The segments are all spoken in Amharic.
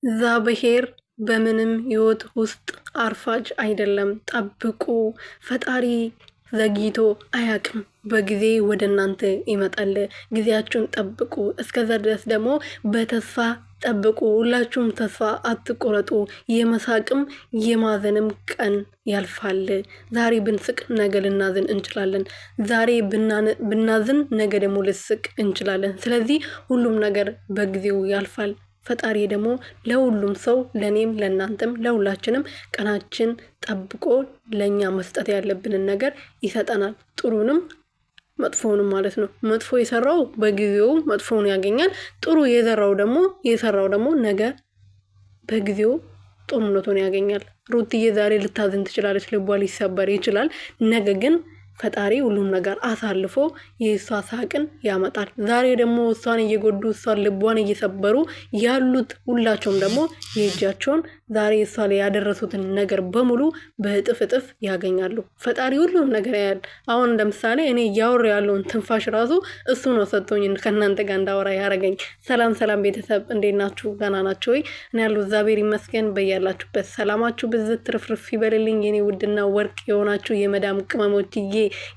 እግዚአብሔር በምንም ህይወት ውስጥ አርፋጅ አይደለም። ጠብቁ። ፈጣሪ ዘግይቶ አያውቅም። በጊዜ ወደ እናንተ ይመጣል። ጊዜያችሁን ጠብቁ። እስከዛ ድረስ ደግሞ በተስፋ ጠብቁ። ሁላችሁም ተስፋ አትቆረጡ። የመሳቅም የማዘንም ቀን ያልፋል። ዛሬ ብንስቅ ነገ ልናዝን እንችላለን። ዛሬ ብናዝን ነገ ደግሞ ልስቅ እንችላለን። ስለዚህ ሁሉም ነገር በጊዜው ያልፋል። ፈጣሪ ደግሞ ለሁሉም ሰው ለኔም ለእናንተም ለሁላችንም ቀናችን ጠብቆ ለኛ መስጠት ያለብንን ነገር ይሰጠናል። ጥሩንም መጥፎውንም ማለት ነው። መጥፎ የሰራው በጊዜው መጥፎውን ያገኛል። ጥሩ የሰራው ደግሞ ነገ በጊዜው ጥሩነቱን ያገኛል። ሩትዬ ዛሬ ልታዝን ትችላለች፣ ልቧ ሊሰበር ይችላል። ነገ ግን ፈጣሪ ሁሉም ነገር አሳልፎ የእሷ ሳቅን ያመጣል። ዛሬ ደግሞ እሷን እየጎዱ እሷን ልቧን እየሰበሩ ያሉት ሁላቸውም ደግሞ የእጃቸውን ዛሬ እሷ ላይ ያደረሱትን ነገር በሙሉ በእጥፍ እጥፍ ያገኛሉ። ፈጣሪ ሁሉም ነገር ያያል። አሁን ለምሳሌ እኔ እያወራ ያለውን ትንፋሽ ራሱ እሱ ነው ሰጥቶኝ ከእናንተ ጋር እንዳወራ ያደረገኝ። ሰላም ቤተሰብ እንዴት ናችሁ? ገና ናችሁ ወይ? እኔ ያለው እግዚአብሔር ይመስገን። በያላችሁበት ሰላማችሁ ብዝት ትርፍርፍ ይበልልኝ። የኔ ውድና ወርቅ የሆናችሁ የመዳም ቅመሞችዬ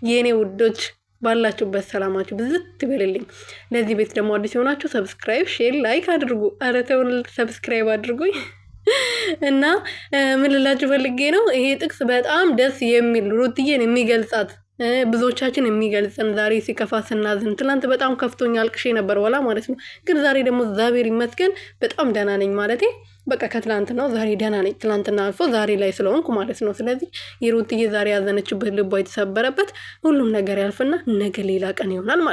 የኔ ውዶች ባላችሁበት ሰላማችሁ ብዝት ይበልልኝ። ለዚህ ቤት ደግሞ አዲስ የሆናችሁ ሰብስክራይብ፣ ሼር፣ ላይክ አድርጉ። ኧረ ተው ሰብስክራይብ አድርጉኝ። እና ምን ልላችሁ ፈልጌ ነው፣ ይሄ ጥቅስ በጣም ደስ የሚል ሩትዬን የሚገልጻት ብዙዎቻችን የሚገልጽን ዛሬ ሲከፋ ስናዝን፣ ትናንት በጣም ከፍቶኛ አልቅሼ ነበር ወላ ማለት ነው። ግን ዛሬ ደግሞ እግዚአብሔር ይመስገን በጣም ደህና ነኝ ማለቴ በቃ ከትላንት ነው ዛሬ ደህና ነኝ። ትላንትና አልፎ ዛሬ ላይ ስለሆንኩ ማለት ነው። ስለዚህ የሩትዬ ዛሬ ያዘነችበት ልቧ የተሰበረበት ሁሉም ነገር ያልፍና ነገ ሌላ ቀን ይሆናል ማለት ነው።